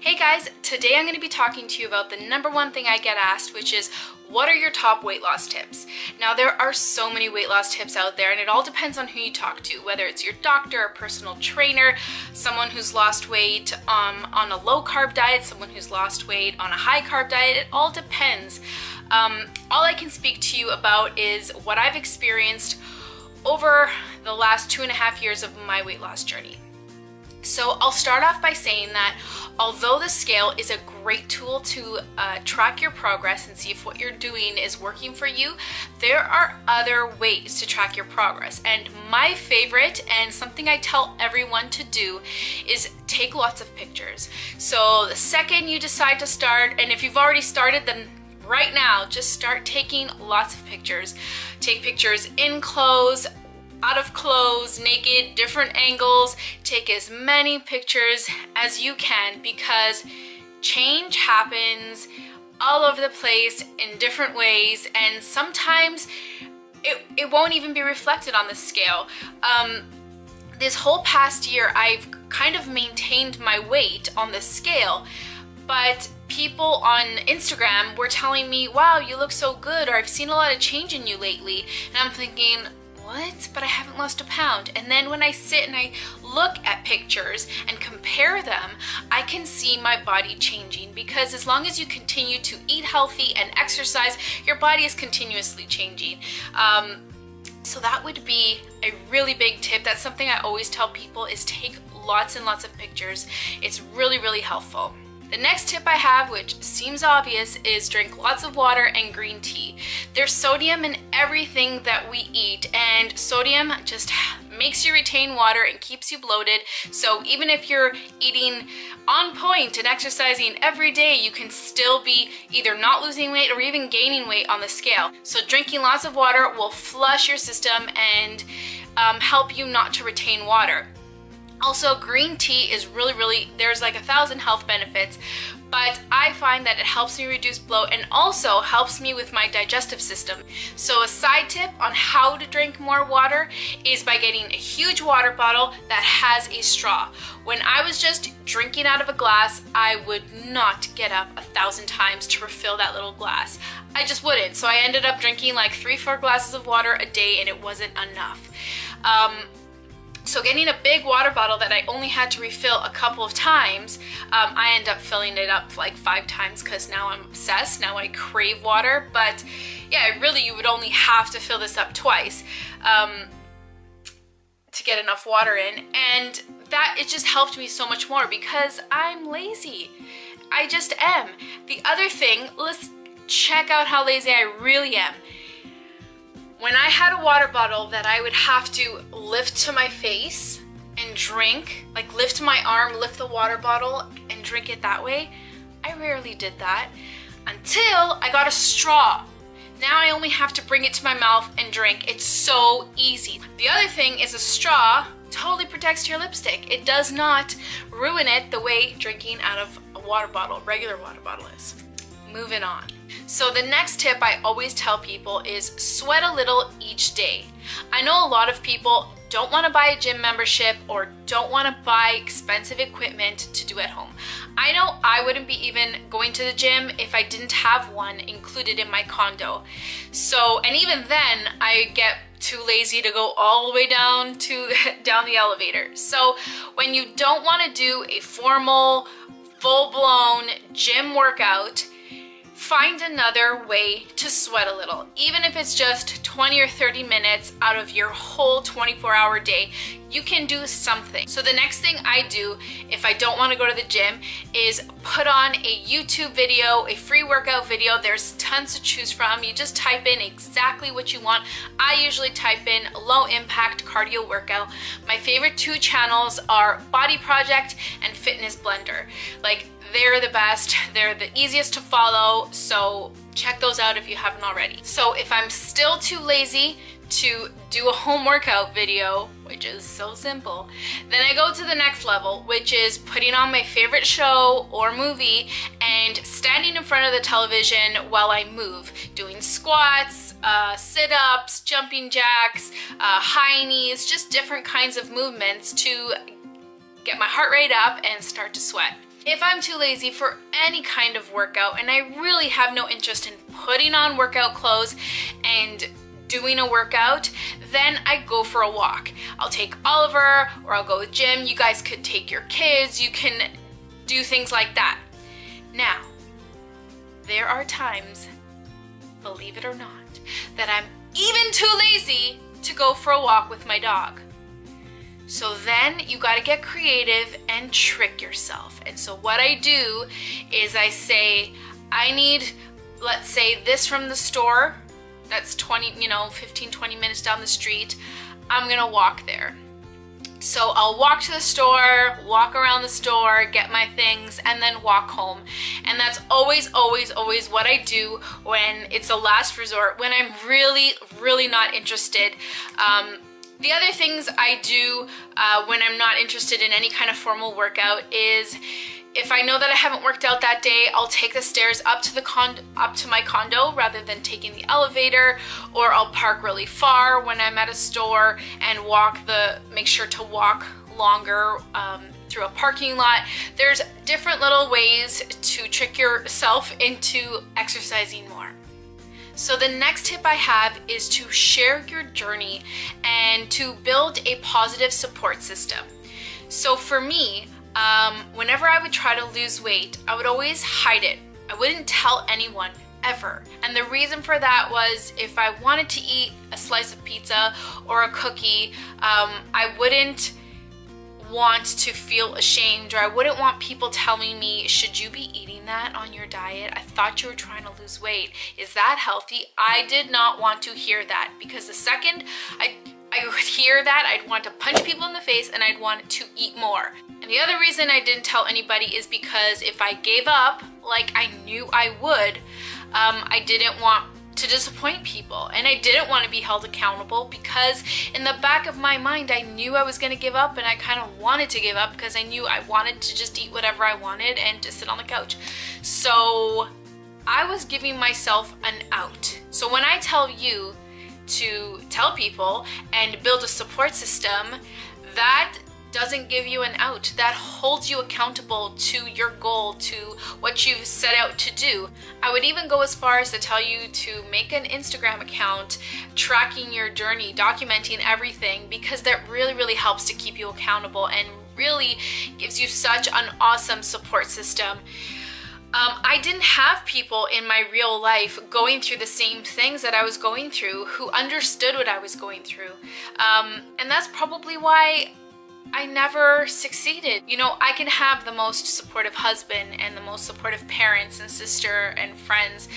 Hey guys, today I'm going to be talking to you about the number one thing I get asked, which is what are your top weight loss tips? Now there are so many weight loss tips out there and it all depends on who you talk to, whether it's your doctor, a personal trainer, someone who's lost weight on a low carb diet, someone who's lost weight on a high carb diet. It all depends. All I can speak to you about is what I've experienced over the last 2.5 years of my weight loss journey. So I'll start off by saying that although the scale is a great tool to track your progress and see if what you're doing is working for you, there are other ways to track your progress. And my favorite, and something I tell everyone to do, is take lots of pictures. So the second you decide to start, and if you've already started, then right now, just start taking lots of pictures. Take pictures in clothes, out of clothes, naked, different angles. Take as many pictures as you can because change happens all over the place in different ways, and sometimes it won't even be reflected on the scale. This whole past year, I've kind of maintained my weight on the scale, but people on Instagram were telling me, wow, you look so good, or I've seen a lot of change in you lately. And I'm thinking, what? But I haven't lost a pound. And then when I sit and I look at pictures and compare them, I can see my body changing, because as long as you continue to eat healthy and exercise, your body is continuously changing. So that would be a really big tip. That's something I always tell people, is take lots and lots of pictures. It's really, really helpful. The next tip I have, which seems obvious, is drink lots of water and green tea. There's sodium in everything that we eat, and sodium just makes you retain water and keeps you bloated. So even if you're eating on point and exercising every day, you can still be either not losing weight or even gaining weight on the scale. So drinking lots of water will flush your system and help you not to retain water. Also, green tea is really, there's like 1,000 health benefits, but I find that it helps me reduce bloat and also helps me with my digestive system. So a side tip on how to drink more water is by getting a huge water bottle that has a straw. When I was just drinking out of a glass, I would not get up 1,000 times to refill that little glass. I just wouldn't. So I ended up drinking like 3-4 glasses of water a day, and it wasn't enough. So getting a big water bottle that I only had to refill a couple of times, I end up filling it up like 5 times because now I'm obsessed. Now I crave water. But yeah, really you would only have to fill this up twice to get enough water in. And that, it just helped me so much more because I'm lazy. I just am. The other thing, let's check out how lazy I really am. When I had a water bottle that I would have to lift to my face and drink, like lift my arm, lift the water bottle and drink it that way, I rarely did that until I got a straw. Now I only have to bring it to my mouth and drink. It's so easy. The other thing is a straw totally protects your lipstick. It does not ruin it the way drinking out of a water bottle, regular water bottle is. Moving on. So the next tip I always tell people is sweat a little each day. I know a lot of people don't want to buy a gym membership or don't want to buy expensive equipment to do at home. I know I wouldn't be even going to the gym if I didn't have one included in my condo. So, and even then I get too lazy to go all the way down the elevator. So when you don't want to do a formal, full-blown gym workout, find another way to sweat a little. Even if it's just 20 or 30 minutes out of your whole 24-hour day, you can do something. So the next thing I do if I don't want to go to the gym is put on a YouTube video, a free workout video. There's tons to choose from. You just type in exactly what you want. I usually type in low impact cardio workout. My favorite 2 channels are Body Project and Fitness Blender. Like, they're the best, they're the easiest to follow, so check those out if you haven't already. So if I'm still too lazy to do a home workout video, which is so simple, then I go to the next level, which is putting on my favorite show or movie and standing in front of the television while I move, doing squats, sit-ups, jumping jacks, high knees, just different kinds of movements to get my heart rate up and start to sweat. If I'm too lazy for any kind of workout and I really have no interest in putting on workout clothes and doing a workout, then I go for a walk. I'll take Oliver or I'll go with Jim. You guys could take your kids. You can do things like that. Now, there are times, believe it or not, that I'm even too lazy to go for a walk with my dog. So then you got to get creative and trick yourself. And so what I do is I say, I need, let's say, this from the store. That's 15, 20 minutes down the street. I'm going to walk there. So I'll walk to the store, walk around the store, get my things, and then walk home. And that's always, always, always what I do when it's a last resort, when I'm really, really not interested. The other things I do when I'm not interested in any kind of formal workout is, if I know that I haven't worked out that day, I'll take the stairs up to my condo rather than taking the elevator, or I'll park really far when I'm at a store and make sure to walk longer through a parking lot. There's different little ways to trick yourself into exercising more. So the next tip I have is to share your journey and to build a positive support system. So for me, whenever I would try to lose weight, I would always hide it. I wouldn't tell anyone, ever. And the reason for that was, if I wanted to eat a slice of pizza or a cookie, I wouldn't want to feel ashamed, or I wouldn't want people telling me, should you be eating that on your diet? I thought you were trying to lose weight. Is that healthy? I did not want to hear that, because the second I would hear that, I'd want to punch people in the face and I'd want to eat more. And the other reason I didn't tell anybody is because if I gave up, like I knew I would, I didn't want to disappoint people, and I didn't want to be held accountable, because in the back of my mind I knew I was going to give up, and I kind of wanted to give up because I knew I wanted to just eat whatever I wanted and to sit on the couch. So I was giving myself an out. So when I tell you to tell people and build a support system, that doesn't give you an out. That holds you accountable to your goal, to what you've set out to do. I would even go as far as to tell you to make an Instagram account tracking your journey, documenting everything, because that really, really helps to keep you accountable and really gives you such an awesome support system. I didn't have people in my real life going through the same things that I was going through, who understood what I was going through. And that's probably why I never succeeded. You know, I can have the most supportive husband and the most supportive parents and sister and friends,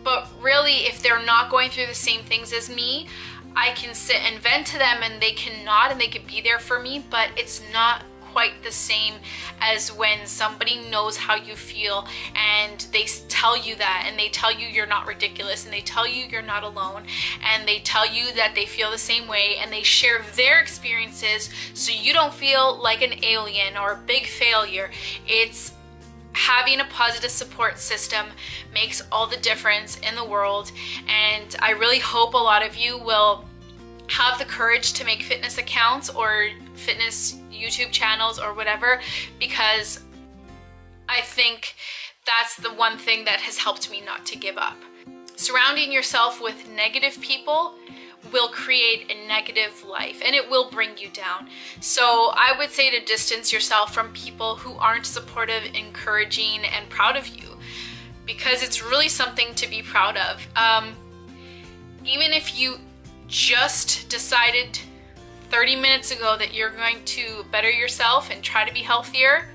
but really, if they're not going through the same things as me, I can sit and vent to them and they can nod and they can be there for me, but it's not quite the same as when somebody knows how you feel and they tell you that, and they tell you you're not ridiculous, and they tell you you're not alone, and they tell you that they feel the same way, and they share their experiences so you don't feel like an alien or a big failure. It's having a positive support system makes all the difference in the world, and I really hope a lot of you will have the courage to make fitness accounts or fitness YouTube channels or whatever, because I think that's the one thing that has helped me not to give up. Surrounding yourself with negative people will create a negative life, and it will bring you down. So I would say to distance yourself from people who aren't supportive, encouraging, and proud of you, because it's really something to be proud of. Even if you just decided 30 minutes ago that you're going to better yourself and try to be healthier,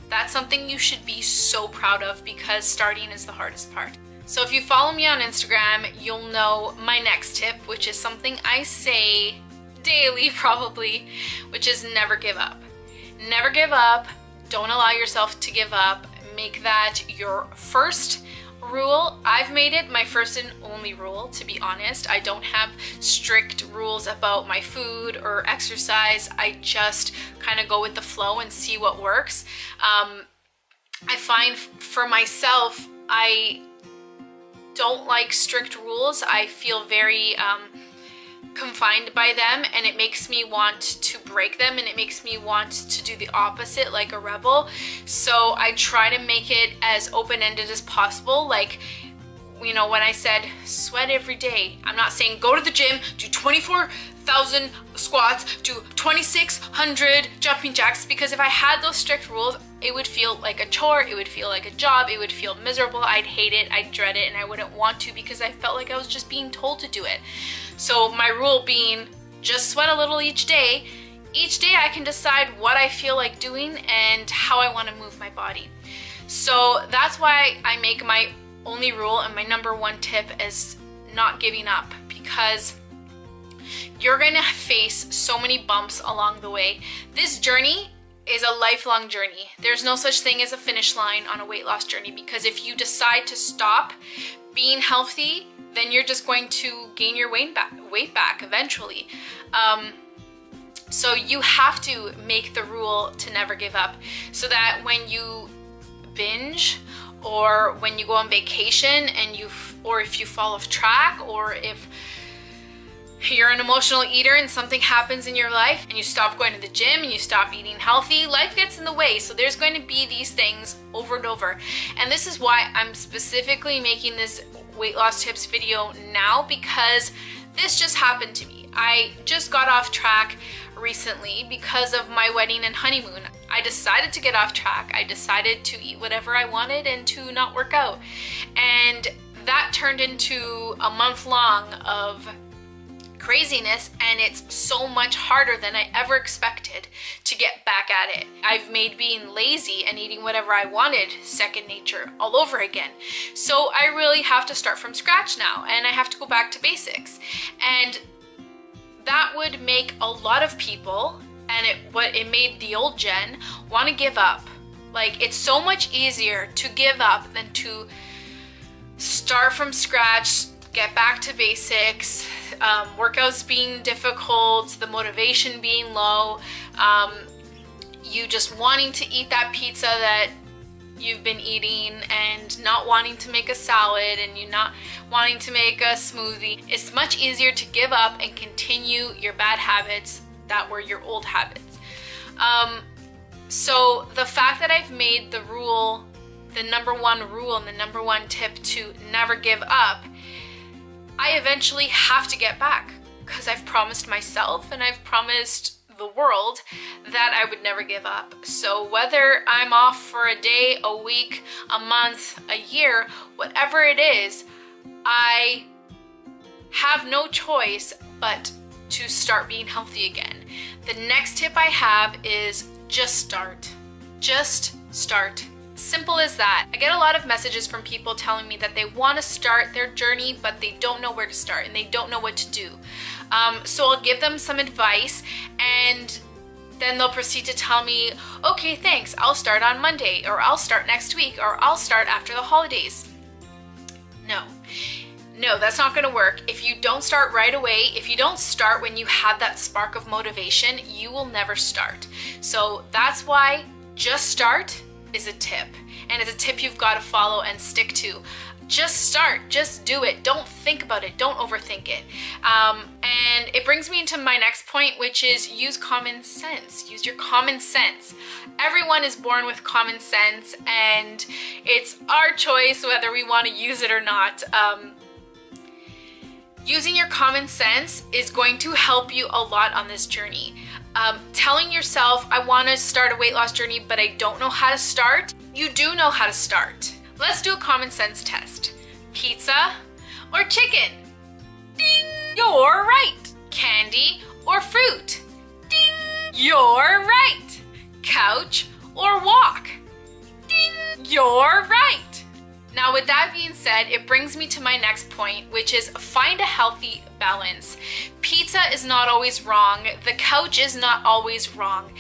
that's something you should be so proud of, because starting is the hardest part. So if you follow me on Instagram, you'll know my next tip, which is something I say daily probably, which is never give up. Never give up. Don't allow yourself to give up. Make that your first rule. I've made it my first and only rule, to be honest. I don't have strict rules about my food or exercise. I just kind of go with the flow and see what works. I find for myself, I don't like strict rules. I feel very confined by them, and it makes me want to break them, and it makes me want to do the opposite like a rebel. So I try to make it as open-ended as possible. Like, you know, when I said sweat every day, I'm not saying go to the gym, do 24,000 squats, do 2,600 jumping jacks, because if I had those strict rules, it would feel like a chore, it would feel like a job, it would feel miserable, I'd hate it, I'd dread it, and I wouldn't want to, because I felt like I was just being told to do it. So my rule being, just sweat a little each day. Each day I can decide what I feel like doing and how I want to move my body. So that's why I make my only rule and my number one tip is not giving up, because you're gonna face so many bumps along the way. This journey is a lifelong journey. There's no such thing as a finish line on a weight loss journey, because if you decide to stop being healthy, then you're just going to gain your weight back eventually. So you have to make the rule to never give up, so that when you binge, or when you go on vacation and or if you fall off track, or if you're an emotional eater and something happens in your life and you stop going to the gym and you stop eating healthy, life gets in the way. So there's going to be these things over and over. And this is why I'm specifically making this weight loss tips video now, because this just happened to me. I just got off track recently because of my wedding and honeymoon. I decided to get off track. I decided to eat whatever I wanted and to not work out. And that turned into a month long of craziness, and it's so much harder than I ever expected to get back at it. I've made being lazy and eating whatever I wanted second nature all over again. So I really have to start from scratch now, and I have to go back to basics. And that would make a lot of people, and it made the old gen want to give up. Like, it's so much easier to give up than to start from scratch, get back to basics, workouts being difficult, the motivation being low, you just wanting to eat that pizza that you've been eating and not wanting to make a salad, and you not wanting to make a smoothie. It's much easier to give up and continue your bad habits that were your old habits. So the fact that I've made the rule, the number one rule and the number one tip to never give up, I eventually have to get back, because I've promised myself and I've promised the world that I would never give up. So whether I'm off for a day, a week, a month, a year, whatever it is, I have no choice but to start being healthy again. The next tip I have is just start. Just start. Simple as that. I get a lot of messages from people telling me that they want to start their journey, but they don't know where to start and they don't know what to do. So I'll give them some advice, and then they'll proceed to tell me, okay, thanks, I'll start on Monday, or I'll start next week, or I'll start after the holidays. No, that's not going to work. If you don't start right away, if you don't start when you have that spark of motivation, you will never start. So that's why just start is a tip, and it's a tip you've got to follow and stick to. Just start, just do it. Don't think about it, don't overthink it. And it brings me into my next point, which is use common sense. Use your common sense. Everyone is born with common sense, and it's our choice whether we want to use it or not. Using your common sense is going to help you a lot on this journey. Telling yourself, I want to start a weight loss journey, but I don't know how to start. You do know how to start. Let's do a common sense test. Pizza or chicken? Ding! You're right. Candy or fruit? Ding! You're right. Couch or walk? Ding! You're right. Now, with that being said, it brings me to my next point, which is find a healthy balance. Pizza is not always wrong. The couch is not always wrong.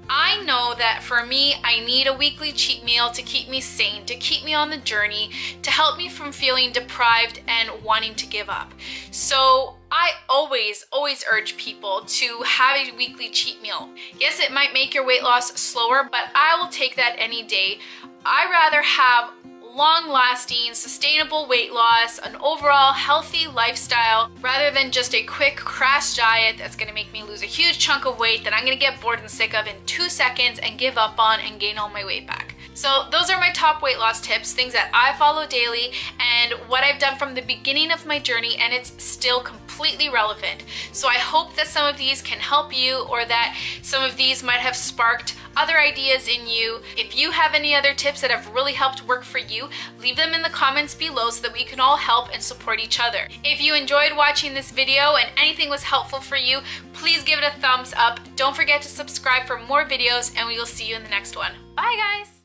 I know that for me, I need a weekly cheat meal to keep me sane, to keep me on the journey, to help me from feeling deprived and wanting to give up. So I always urge people to have a weekly cheat meal. Yes, it might make your weight loss slower, but I will take that any day. I rather have long-lasting, sustainable weight loss, an overall healthy lifestyle, rather than just a quick crash diet that's gonna make me lose a huge chunk of weight that I'm gonna get bored and sick of in 2 seconds and give up on and gain all my weight back. So those are my top weight loss tips, things that I follow daily and what I've done from the beginning of my journey, and it's still completely relevant. So I hope that some of these can help you, or that some of these might have sparked other ideas in you. If you have any other tips that have really helped work for you, leave them in the comments below so that we can all help and support each other. If you enjoyed watching this video and anything was helpful for you, please give it a thumbs up. Don't forget to subscribe for more videos, and we will see you in the next one. Bye guys!